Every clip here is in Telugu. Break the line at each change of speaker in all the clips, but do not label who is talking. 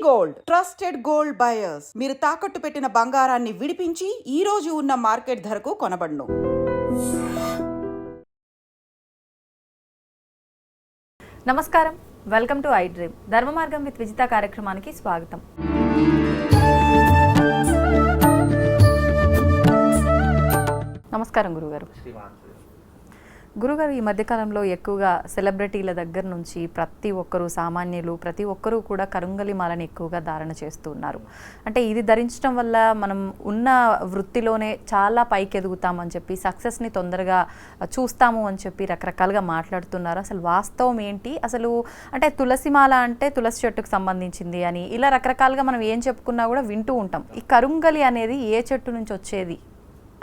Gold trusted gold buyers. మీరు తాకట్టు పెట్టిన బంగారాన్ని విడిపించి ఈ రోజు ఉన్న మార్కెట్ ధరకు కొనబడును.
నమస్కారం, వెల్కమ్ టు ఐ డ్రీమ్. ధర్మ మార్గం విత్ విజిత కార్యక్రమానికి స్వాగతం. నమస్కారం గురుగారు. గురుగారు, ఈ మధ్యకాలంలో ఎక్కువగా సెలబ్రిటీల దగ్గర నుంచి ప్రతి ఒక్కరూ, సామాన్యులు ప్రతి ఒక్కరూ కూడా కరుంగలి మాలని ఎక్కువగా ధారణ చేస్తూ ఉన్నారు. అంటే ఇది ధరించడం వల్ల మనం ఉన్న వృత్తిలోనే చాలా పైకి ఎదుగుతామని చెప్పి, సక్సెస్ని తొందరగా చూస్తాము అని చెప్పి రకరకాలుగా మాట్లాడుతున్నారు. అసలు వాస్తవం ఏంటి? అసలు అంటే తులసి మాల అంటే తులసి చెట్టుకు సంబంధించింది అని ఇలా రకరకాలుగా మనం ఏం చెప్పుకున్నా కూడా వింటూ ఉంటాం. ఈ కరుంగలి అనేది ఏ చెట్టు నుంచి వచ్చేది?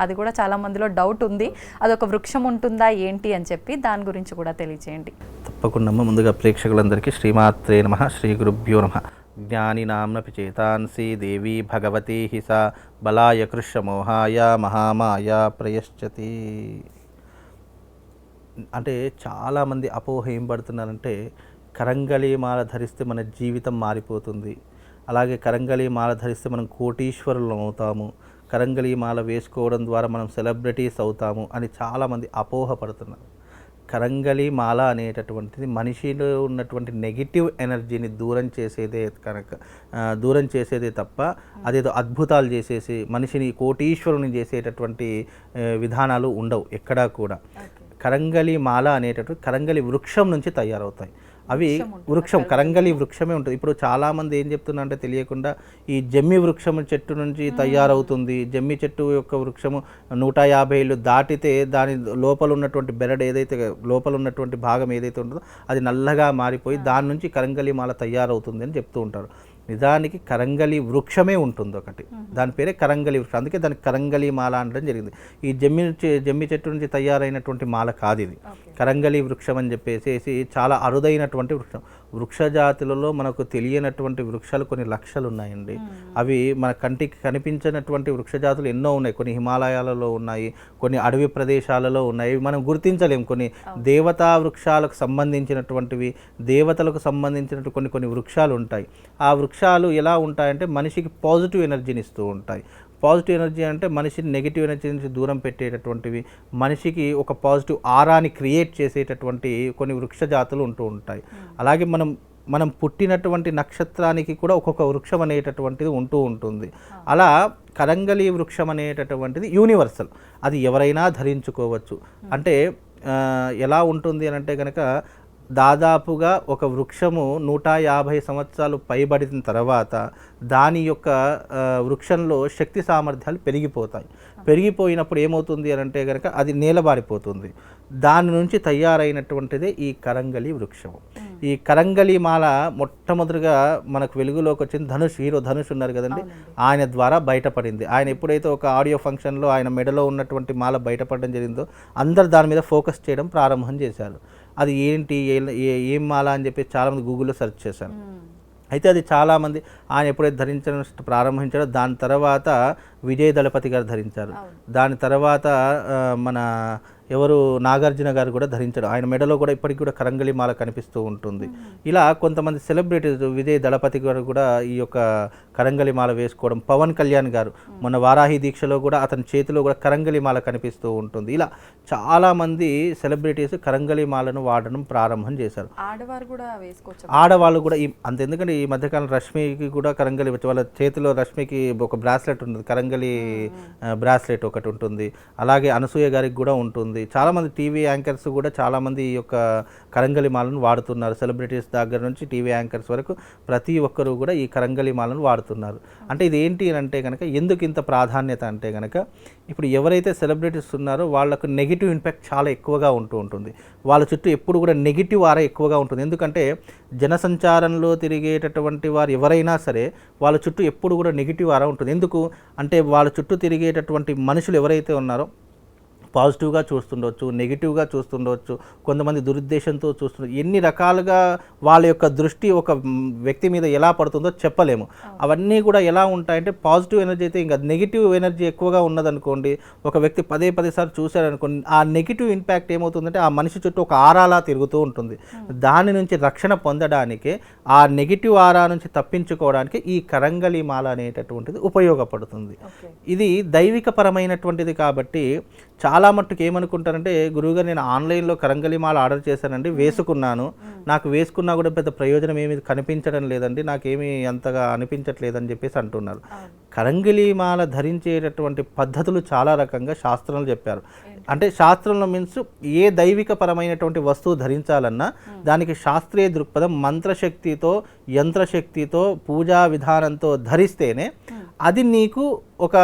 అది కూడా చాలా మందిలో డౌట్ ఉంది. అదొక వృక్షం ఉంటుందా ఏంటి అని చెప్పి దాని గురించి కూడా తెలియజేయండి.
తప్పకుండా. ముందుగా ప్రేక్షకులందరికీ శ్రీమాత్రే నమః, శ్రీ గురుభ్యో నమః. జ్ఞానినాంనపి చేతాంసి దేవీ భగవతి హిసా బలాయ కృష్ణమోహాయ మహామాయ ప్రయశ్చతి. అంటే చాలామంది అపోహ ఏం పడుతున్నారంటే కరంగలి మాల ధరిస్తే మన జీవితం మారిపోతుంది, అలాగే కరంగలి మాల ధరిస్తే మనం కోటీశ్వరులు అవుతాము, కరంగలి మాల వేసుకోవడం ద్వారా మనం సెలబ్రిటీస్ అవుతాము అని చాలామంది అపోహపడుతున్నారు. కరంగలి మాల అనేటటువంటిది మనిషిలో ఉన్నటువంటి నెగిటివ్ ఎనర్జీని దూరం చేసేదే తప్ప అదేదో అద్భుతాలు చేసేసి మనిషిని కోటీశ్వరుని చేసేటటువంటి విధానాలు ఉండవు ఎక్కడా కూడా. కరంగలి మాల అనేటటువంటి కరంగలి వృక్షం నుంచి తయారవుతాయి. అవి వృక్షం, కరంగలి వృక్షమే ఉంటుంది. ఇప్పుడు చాలామంది ఏం చెప్తున్నారంటే తెలియకుండా ఈ జమ్మి వృక్షము చెట్టు నుంచి తయారవుతుంది. జమ్మి చెట్టు యొక్క వృక్షము 150 ఏళ్ళు దాటితే దాని లోపల ఉన్నటువంటి బెరడు ఏదైతే లోపల ఉన్నటువంటి భాగం ఏదైతే ఉంటుందో అది నల్లగా మారిపోయి దాని నుంచి కరంగలి మాల తయారవుతుంది అని చెప్తూ ఉంటారు. నిజానికి కరంగలి వృక్షమే ఉంటుంది ఒకటి, దాని పేరే కరంగలి వృక్షం. అందుకే దానికి కరంగలి మాల అనడం జరిగింది. ఈ జమ్మి చెట్టు నుంచి తయారైనటువంటి మాల కాదు ఇది, కరంగలి వృక్షం అని చెప్పేసి చాలా అరుదైనటువంటి వృక్షం. వృక్ష జాతులలో మనకు తెలియనటువంటి వృక్షాలు కొన్ని లక్షలు ఉన్నాయండి. అవి మన కంటికి కనిపించినటువంటి వృక్ష జాతులు ఎన్నో ఉన్నాయి. కొన్ని హిమాలయాలలో ఉన్నాయి, కొన్ని అడవి ప్రదేశాలలో ఉన్నాయి, మనం గుర్తించలేం. కొన్ని దేవతా వృక్షాలకు సంబంధించినటువంటివి, దేవతలకు సంబంధించినటువంటి కొన్ని వృక్షాలు ఉంటాయి. ఆ వృక్షాలు ఎలా ఉంటాయంటే మనిషికి పాజిటివ్ ఎనర్జీని ఇస్తూ ఉంటాయి. పాజిటివ్ ఎనర్జీ అంటే మనిషిని నెగిటివ్ ఎనర్జీ నుంచి దూరం పెట్టేటటువంటివి, మనిషికి ఒక పాజిటివ్ ఆరాని క్రియేట్ చేసేటటువంటి కొన్ని వృక్ష జాతులు ఉంటూ ఉంటాయి. అలాగే మనం పుట్టినటువంటి నక్షత్రానికి కూడా ఒక్కొక్క వృక్షం అనేటటువంటిది ఉంటూ ఉంటుంది. అలా కరంగలి వృక్షం అనేటటువంటిది యూనివర్సల్, అది ఎవరైనా ధరించుకోవచ్చు. అంటే ఎలా ఉంటుంది అని అంటే కనుక దాదాపుగా ఒక వృక్షము 150 సంవత్సరాలు పైబడిన తర్వాత దాని యొక్క వృక్షంలో శక్తి సామర్థ్యాలు పెరిగిపోతాయి. పెరిగిపోయినప్పుడు ఏమవుతుంది అని అంటే కనుక అది నేలబారిపోతుంది. దాని నుంచి తయారైనటువంటిదే ఈ కరంగలి వృక్షము. ఈ కరంగలి మాల మొట్టమొదటిగా మనకు వెలుగులోకి వచ్చింది హీరో ధనుష్ ఉన్నారు కదండి, ఆయన ద్వారా బయటపడింది. ఆయన ఎప్పుడైతే ఒక ఆడియో ఫంక్షన్లో ఆయన మెడలో ఉన్నటువంటి మాల బయటపడడం జరిగిందో అందరు దాని మీద ఫోకస్ చేయడం ప్రారంభం చేశారు. అది ఏంటి, ఏం మాల అని చెప్పి చాలామంది గూగుల్లో సెర్చ్ చేశారు. అయితే అది చాలామంది ఆయన ఎప్పుడైతే ధరించడం ప్రారంభించారో దాని తర్వాత విజయ్ దళపతి గారు ధరించారు. దాని తర్వాత మన నాగార్జున గారు కూడా ధరించాడు. ఆయన మెడలో కూడా ఇప్పటికి కూడా కరంగలి మాల కనిపిస్తూ ఉంటుంది. ఇలా కొంతమంది సెలబ్రిటీస్, విజయ్ దళపతి గారు కూడా ఈ యొక్క కరంగలి మాల వేసుకోవడం, పవన్ కళ్యాణ్ గారు మొన్న వారాహి దీక్షలో కూడా అతని చేతిలో కూడా కరంగలి మాల కనిపిస్తూ ఉంటుంది. ఇలా చాలామంది సెలబ్రిటీస్ కరంగలి మాలను వాడడం ప్రారంభం చేశారు. ఆడవాళ్ళు కూడా ఎందుకంటే ఈ మధ్యకాలం రష్మికి కూడా కరంగలి వాళ్ళ చేతిలో, రష్మికి ఒక బ్రాస్లెట్ ఉంటుంది, కరంగలి బ్రాస్లెట్ ఒకటి ఉంటుంది. అలాగే అనసూయ గారికి కూడా ఉంటుంది. చాలామంది టీవీ యాంకర్స్ కూడా చాలామంది ఈ యొక్క కరంగలి మాలను వాడుతున్నారు. సెలబ్రిటీస్ దగ్గర నుంచి టీవీ యాంకర్స్ వరకు ప్రతి ఒక్కరూ కూడా ఈ కరంగలి మాలను వాడుతున్నారు. అంటే ఇది ఏంటి అని అంటే కనుక ఎందుకు ఇంత ప్రాధాన్యత అంటే కనుక ఇప్పుడు ఎవరైతే సెలబ్రిటీస్ ఉన్నారో వాళ్ళకు నెగిటివ్ ఇంపాక్ట్ చాలా ఎక్కువగా ఉంటుంది. వాళ్ళ చుట్టూ ఎప్పుడు కూడా నెగిటివ్ ఆరా ఎక్కువగా ఉంటుంది. ఎందుకంటే జనసంచారంలో తిరిగేటటువంటి వారు ఎవరైనా సరే వాళ్ళ చుట్టూ ఎప్పుడు కూడా నెగిటివ్ ఆరా ఉంటుంది. ఎందుకు అంటే వాళ్ళ చుట్టూ తిరిగేటటువంటి మనుషులు ఎవరైతే ఉన్నారో పాజిటివ్గా చూస్తుండవచ్చు, నెగిటివ్గా చూస్తుండవచ్చు, కొంతమంది దురుద్దేశంతో చూస్తుండవచ్చు. ఎన్ని రకాలుగా వాళ్ళ యొక్క దృష్టి ఒక వ్యక్తి మీద ఎలా పడుతుందో చెప్పలేము. అవన్నీ కూడా ఎలా ఉంటాయంటే పాజిటివ్ ఎనర్జీ అయితే ఇంకా నెగిటివ్ ఎనర్జీ ఎక్కువగా ఉన్నదనుకోండి, ఒక వ్యక్తి పదే సార్లు చూశారనుకోండి, ఆ నెగిటివ్ ఇంపాక్ట్ ఏమవుతుందంటే ఆ మనిషి చుట్టూ ఒక ఆరాలా తిరుగుతూ ఉంటుంది. దాని నుంచి రక్షణ పొందడానికి, ఆ నెగిటివ్ ఆరా నుంచి తప్పించుకోవడానికి ఈ కరంగలి మాల అనేటటువంటిది ఉపయోగపడుతుంది. ఇది దైవిక పరమైనటువంటిది కాబట్టి చాలా మట్టుకు ఏమనుకుంటారంటే, గురువుగారు నేను ఆన్లైన్లో కరంగలి మాల ఆర్డర్ చేశానండి, వేసుకున్నాను, నాకు వేసుకున్నా కూడా పెద్ద ప్రయోజనం ఏమి కనిపించడం లేదండి, నాకేమీ అంతగా అనిపించట్లేదని చెప్పేసి అంటున్నారు. కరంగలి మాల ధరించేటటువంటి పద్ధతులు చాలా రకంగా శాస్త్రంలో చెప్పారు. అంటే శాస్త్రంలో మీన్స్ ఏ దైవిక పరమైనటువంటి వస్తువు ధరించాలన్నా దానికి శాస్త్రీయ దృక్పథం, మంత్రశక్తితో యంత్రశక్తితో పూజా విధానంతో ధరిస్తేనే అది నీకు ఒక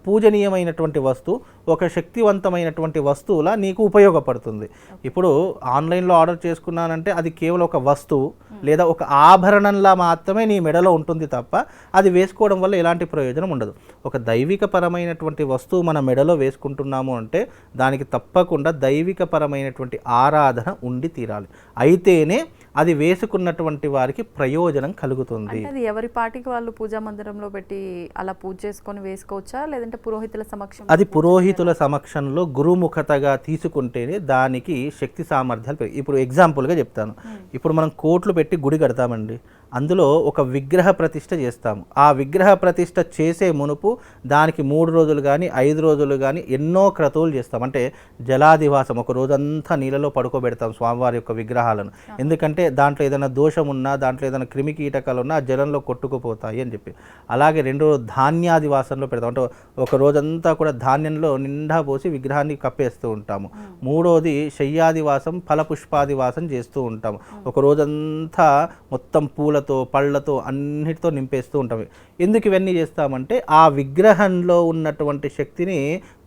పూజనీయమైనటువంటి వస్తువు, ఒక శక్తివంతమైనటువంటి వస్తువులా నీకు ఉపయోగపడుతుంది. ఇప్పుడు ఆన్లైన్లో ఆర్డర్ చేసుకున్నానంటే అది కేవలం ఒక వస్తువు లేదా ఒక ఆభరణంలా మాత్రమే నీ మెడలో ఉంటుంది తప్ప అది వేసుకోవడం వల్ల ఎలాంటి ప్రయోజనం ఉండదు. ఒక దైవిక పరమైనటువంటి వస్తువు మన మెడలో వేసుకుంటున్నాము అంటే దానికి తప్పకుండా దైవిక పరమైనటువంటి ఆరాధన ఉండి తీరాలి. అయితేనే అది వేసుకున్నటువంటి వారికి ప్రయోజనం కలుగుతుంది.
అది ఎవరి పాటికి వాళ్ళు పూజా మందిరంలో పెట్టి అలా పూజ చేసుకొని వేసుకోవచ్చా, లేదంటే పురోహితుల సమక్షం?
అది పురోహితుల సమక్షంలో గురుముఖతగా తీసుకుంటేనే దానికి శక్తి సామర్థ్యాలు. ఇప్పుడు ఎగ్జాంపుల్గా చెప్తాను. ఇప్పుడు మనం కోట్లు పెట్టి గుడి కడతామండి, అందులో ఒక విగ్రహ ప్రతిష్ఠ చేస్తాము. ఆ విగ్రహ ప్రతిష్ఠ చేసే మునుపు దానికి 3 రోజులు కానీ 5 రోజులు కానీ ఎన్నో క్రతువులు చేస్తాం. అంటే జలాదివాసం, ఒక రోజంతా నీళ్ళలో పడుకోబెడతాం స్వామివారి యొక్క విగ్రహాలను. ఎందుకంటే దాంట్లో ఏదైనా దోషం ఉన్నా, దాంట్లో ఏదైనా క్రిమి కీటకాలు ఉన్నా ఆ జలంలో కొట్టుకుపోతాయి అని చెప్పి. అలాగే 2 రోజులు ధాన్యాదివాసంలో పెడతాం. అంటే ఒక రోజంతా కూడా ధాన్యంలో నిండా పోసి విగ్రహాన్ని కప్పేస్తూ ఉంటాము. 3వది శయ్యాదివాసం, ఫలపుష్పాదివాసం చేస్తూ ఉంటాము. ఒక రోజంతా మొత్తం పూలతో పళ్ళతో అన్నిటితో నింపేస్తూ ఉంటాం. ఎందుకు ఇవన్నీ చేస్తామంటే ఆ విగ్రహంలో ఉన్నటువంటి శక్తిని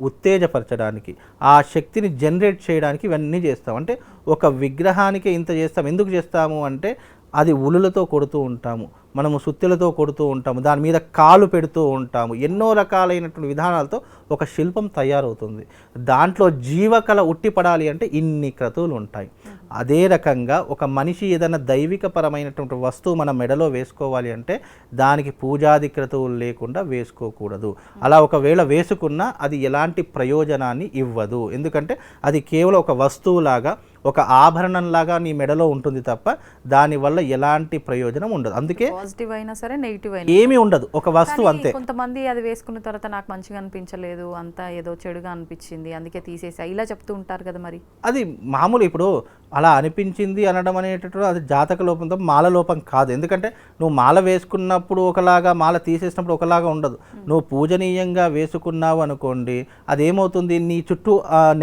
ఉత్తేజపరచడానికి, ఆ శక్తిని జనరేట్ చేయడానికి ఇవన్నీ చేస్తాం. అంటే ఒక విగ్రహానికి ఇంత చేస్తాం. ఎందుకు చేస్తాము అంటే అది ఉలులతో కొడుతూ ఉంటాము, మనము సుత్తెలతో కొడుతూ ఉంటాము, దాని మీద కాలు పెడుతూ ఉంటాము. ఎన్నో రకాలైనటువంటి విధానాలతో ఒక శిల్పం తయారవుతుంది. దాంట్లో జీవకళ ఉట్టిపడాలి అంటే ఇన్ని క్రతువులు ఉంటాయి. అదే రకంగా ఒక మనిషి ఏదైనా దైవిక పరమైనటువంటి వస్తువు మన మెడలో వేసుకోవాలి అంటే దానికి పూజాది క్రతువులు లేకుండా వేసుకోకూడదు. అలా ఒకవేళ వేసుకున్నా అది ఎలాంటి ప్రయోజనాన్ని ఇవ్వదు. ఎందుకంటే అది కేవలం ఒక వస్తువులాగా, ఒక ఆభరణంలాగా నీ మెడలో ఉంటుంది తప్ప దానివల్ల ఎలాంటి ప్రయోజనం ఉండదు. అందుకే
పాజిటివ్ అయినా సరే నెగిటివ్ అయినా
ఏమీ ఉండదు, ఒక వస్తువు అంతే.
కొంతమంది అది వేసుకున్న తర్వాత నాకు మంచిగా అనిపించలేదు, అంతా ఏదో చెడుగా అనిపించింది, అందుకే తీసేసా, ఇలా చెప్తూ ఉంటారు కదా. మరి
అది మామూలు. ఇప్పుడు అలా అనిపించింది అనడం అనేటటువంటి అది జాతక లోపంతో, మాల లోపం కాదు. ఎందుకంటే నువ్వు మాల వేసుకున్నప్పుడు ఒకలాగా, మాల తీసేసినప్పుడు ఒకలాగా ఉండదు. నువ్వు పూజనీయంగా వేసుకున్నావు అనుకోండి, అదేమవుతుంది, నీ చుట్టూ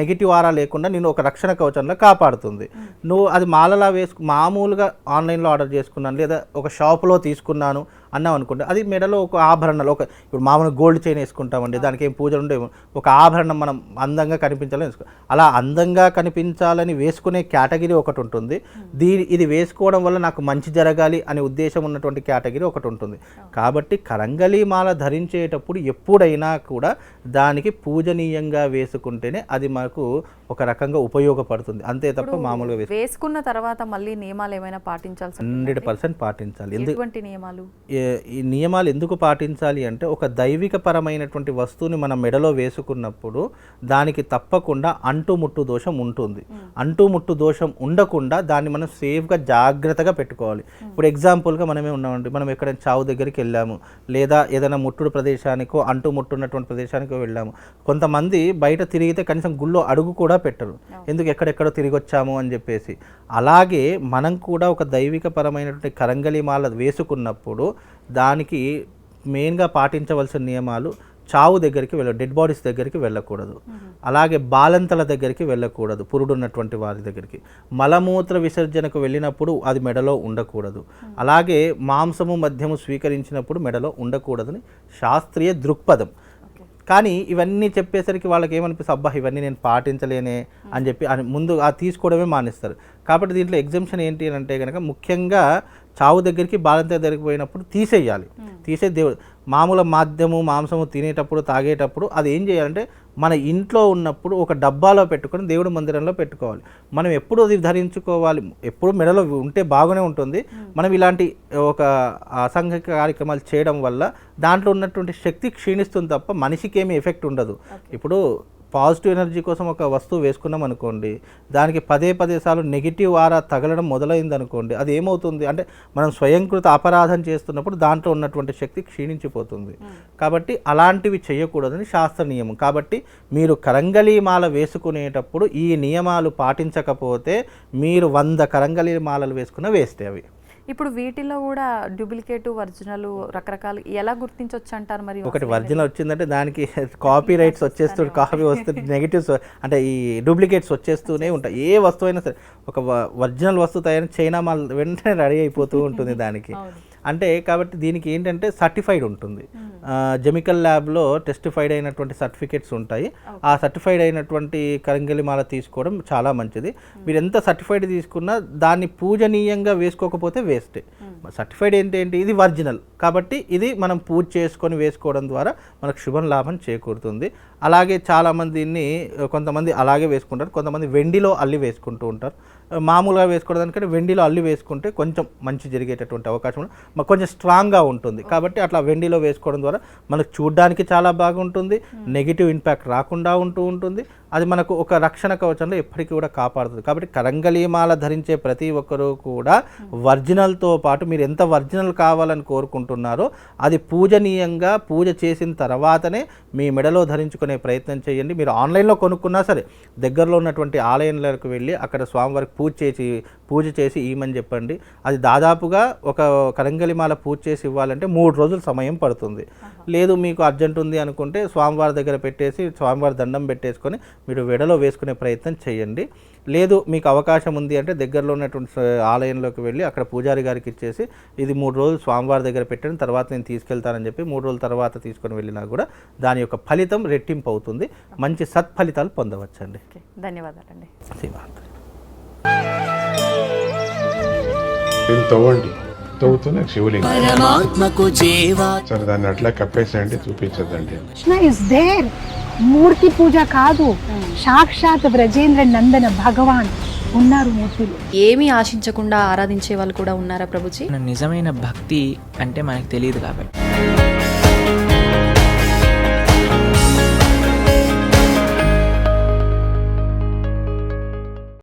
నెగిటివ్ ఆరా లేకుండా నేను ఒక రక్షణ కవచంలో కాపాడుతుంది. నువ్వు అది మాలలా మామూలుగా ఆన్లైన్లో ఆర్డర్ చేసుకున్నాను లేదా ఒక షాపులో తీసుకున్నాను అన్నాం అనుకుంటే అది మెడలో ఒక ఆభరణాలు, ఒక ఇప్పుడు మామూలు గోల్డ్ చైన్ వేసుకుంటామండి, దానికి ఏం పూజలు ఉండే, ఒక ఆభరణం మనం అందంగా కనిపించాలని వేసుకో. అలా అందంగా కనిపించాలని వేసుకునే కేటగిరీ ఒకటి ఉంటుంది. ఇది వేసుకోవడం వల్ల నాకు మంచి జరగాలి అనే ఉద్దేశం ఉన్నటువంటి కేటగిరీ ఒకటి ఉంటుంది. కాబట్టి కరంగలి మాల ధరించేటప్పుడు ఎప్పుడైనా కూడా దానికి పూజనీయంగా వేసుకుంటేనే అది మనకు ఒక రకంగా ఉపయోగపడుతుంది. అంతే తప్ప మామూలుగా
వేసుకున్న తర్వాత మళ్ళీ నియమాలు ఏమైనా పాటించాల్సి
100% పాటించాలి.
ఎటువంటి నియమాలు?
ఈ నియమాలు ఎందుకు పాటించాలి అంటే ఒక దైవిక పరమైనటువంటి వస్తువుని మన మెడలో వేసుకున్నప్పుడు దానికి తప్పకుండా అంటుముట్టు దోషం ఉంటుంది. అంటుముట్టు దోషం ఉండకుండా దాన్ని మనం సేఫ్గా జాగ్రత్తగా పెట్టుకోవాలి. ఇప్పుడు ఎగ్జాంపుల్గా మనమే ఉన్నామండి, మనం ఎక్కడైనా చావు దగ్గరికి వెళ్ళాము లేదా ఏదైనా ముట్టుడు ప్రదేశానికో అంటుముట్టున్నటువంటి ప్రదేశానికో వెళ్ళాము. కొంతమంది బయట తిరిగితే కనీసం గుళ్ళో అడుగు కూడా పెట్టరు, ఎందుకు ఎక్కడెక్కడో తిరిగి వచ్చాము అని చెప్పేసి. అలాగే మనం కూడా ఒక దైవిక పరమైనటువంటి కరంగలి మాల వేసుకున్నప్పుడు దానికి మెయిన్గా పాటించవలసిన నియమాలు: చావు దగ్గరికి డెడ్ బాడీస్ దగ్గరికి వెళ్ళకూడదు, అలాగే బాలంతల దగ్గరికి వెళ్ళకూడదు, పురుడున్నటువంటి వారి దగ్గరికి, మలమూత్ర విసర్జనకు వెళ్ళినప్పుడు అది మెడలో ఉండకూడదు, అలాగే మాంసము మద్యము స్వీకరించినప్పుడు మెడలో ఉండకూడదని శాస్త్రీయ దృక్పథం. కానీ ఇవన్నీ చెప్పేసరికి వాళ్ళకి ఏమనిపిస్తుంది, అబ్బా ఇవన్నీ నేను పాటించలేనే అని చెప్పి ముందు తీసుకోవడమే మానేస్తారు. కాబట్టి దీంట్లో ఎగ్జంప్షన్ ఏంటి అని అంటే కనుక ముఖ్యంగా చావు దగ్గరికి బాలంత దగ్గరికి పోయినప్పుడు తీసేయాలి. తీసే దేవుడు. మామూలు మాంసము తినేటప్పుడు తాగేటప్పుడు అది ఏం చేయాలంటే మన ఇంట్లో ఉన్నప్పుడు ఒక డబ్బాలో పెట్టుకొని దేవుడి మందిరంలో పెట్టుకోవాలి. మనం ఎప్పుడు అది ధరించుకోవాలి, ఎప్పుడు మెడలో ఉంటే బాగానే ఉంటుంది. మనం ఇలాంటి ఒక అసాంఘిక కార్యక్రమాలు చేయడం వల్ల దాంట్లో ఉన్నటువంటి శక్తి క్షీణిస్తుంది తప్ప మనిషికి ఏమీ ఎఫెక్ట్ ఉండదు. ఇప్పుడు పాజిటివ్ ఎనర్జీ కోసం ఒక వస్తువు వేసుకున్నాం అనుకోండి, దానికి పదే సార్లు నెగిటివ్ ఆరా తగలడం మొదలైంది అనుకోండి, అది ఏమవుతుంది అంటే మనం స్వయంకృత అపరాధం చేస్తున్నప్పుడు దాంట్లో ఉన్నటువంటి శక్తి క్షీణించిపోతుంది. కాబట్టి అలాంటివి చేయకూడదని శాస్త్ర నియమం. కాబట్టి మీరు కరంగలి మాల వేసుకునేటప్పుడు ఈ నియమాలు పాటించకపోతే మీరు 100 కరంగలి మాలలు వేసుకున్న వేస్తే అవి.
ఇప్పుడు వీటిలో కూడా డూప్లికేట్ ఒరిజినల్ రకరకాలు ఎలా గుర్తించవచ్చు అంటారు? మరి
ఒకటి ఒరిజినల్ వచ్చిందంటే దానికి కాపీ రైట్స్ వచ్చేస్తూ కాపీ వస్తుంది, నెగిటివ్స్ అంటే ఈ డూప్లికేట్స్ వచ్చేస్తూనే ఉంటాయి. ఏ వస్తువు అయినా సరే ఒక ఒరిజినల్ వస్తువు తయారు చైనా మాల్ వెంటనే రెడీ అయిపోతూ ఉంటుంది దానికి. అంటే కాబట్టి దీనికి ఏంటంటే సర్టిఫైడ్ ఉంటుంది. కెమికల్ ల్యాబ్లో టెస్టిఫైడ్ అయినటువంటి సర్టిఫికేట్స్ ఉంటాయి. ఆ సర్టిఫైడ్ అయినటువంటి కరంగలి మాల తీసుకోవడం చాలా మంచిది. మీరు ఎంత సర్టిఫైడ్ తీసుకున్నా దాన్ని పూజనీయంగా వేసుకోకపోతే వేస్టే. సర్టిఫైడ్ ఏంటి, ఇది ఒరిజినల్ కాబట్టి ఇది మనం పూజ చేసుకొని వేసుకోవడం ద్వారా మనకు శుభం లాభం చేకూరుతుంది. అలాగే చాలామంది దీన్ని కొంతమంది అలాగే వేసుకుంటారు, కొంతమంది వెండిలో అల్లి వేసుకుంటూ ఉంటారు. మామూలుగా వేసుకోవడానికంటే వెండిలో అల్లి వేసుకుంటే కొంచెం మంచి జరిగేటటువంటి అవకాశం కొంచెం స్ట్రాంగ్గా ఉంటుంది. కాబట్టి అట్లా వెండిలో వేసుకోవడం ద్వారా మనకు చూడడానికి చాలా బాగుంటుంది, నెగిటివ్ ఇంపాక్ట్ రాకుండా ఉంటుంది. అది మనకు ఒక రక్షణ కవచంలో ఎప్పటికీ కూడా కాపాడుతుంది. కాబట్టి కరంగలి మాల ధరించే ప్రతి ఒక్కరూ కూడా ఒరిజినల్తో పాటు మీరు ఎంత ఒరిజినల్ కావాలని కోరుకుంటున్నారో అది పూజనీయంగా పూజ చేసిన తర్వాతనే మీ మెడలో ధరించుకునే ప్రయత్నం చేయండి. మీరు ఆన్లైన్లో కొనుక్కున్నా సరే దగ్గరలో ఉన్నటువంటి ఆలయంలోకి వెళ్ళి అక్కడ స్వామివారికి పూజ చేసి ఇవ్వమని చెప్పండి. అది దాదాపుగా ఒక కరంగలి మాల పూజ చేసి ఇవ్వాలంటే 3 రోజులు సమయం పడుతుంది. లేదు మీకు అర్జెంట్ ఉంది అనుకుంటే స్వామివారి దగ్గర పెట్టేసి స్వామివారి దండం పెట్టేసుకొని మీరు వెడలో వేసుకునే ప్రయత్నం చేయండి. లేదు మీకు అవకాశం ఉంది అంటే దగ్గరలో ఉన్నటువంటి ఆలయంలోకి వెళ్ళి అక్కడ పూజారి గారికి ఇచ్చేసి ఇది 3 రోజులు స్వామివారి దగ్గర పెట్టిన తర్వాత నేను తీసుకెళ్తానని చెప్పి 3 రోజుల తర్వాత తీసుకొని వెళ్ళినా కూడా దాని యొక్క ఫలితం రెట్టింపు అవుతుంది. మంచి సత్ఫలితాలు పొందవచ్చండి.
ధన్యవాదాలండి.
తవ్వండి, తవ్వుతూనే శివలింగం సరే దాన్ని అట్లా కప్పేసేయండి, చూపించదండి.
Krishna is there. మూర్తి పూజ కాదు, సాక్షాత్ బ్రజేంద్ర నందన భగవాన్ ఉన్నారు మూర్తిలో.
ఏమీ ఆశించకుండా ఆరాధించే వాళ్ళు కూడా ఉన్నారా ప్రభుజీ?
నిజమైన భక్తి అంటే మనకు తెలియదు కాబట్టి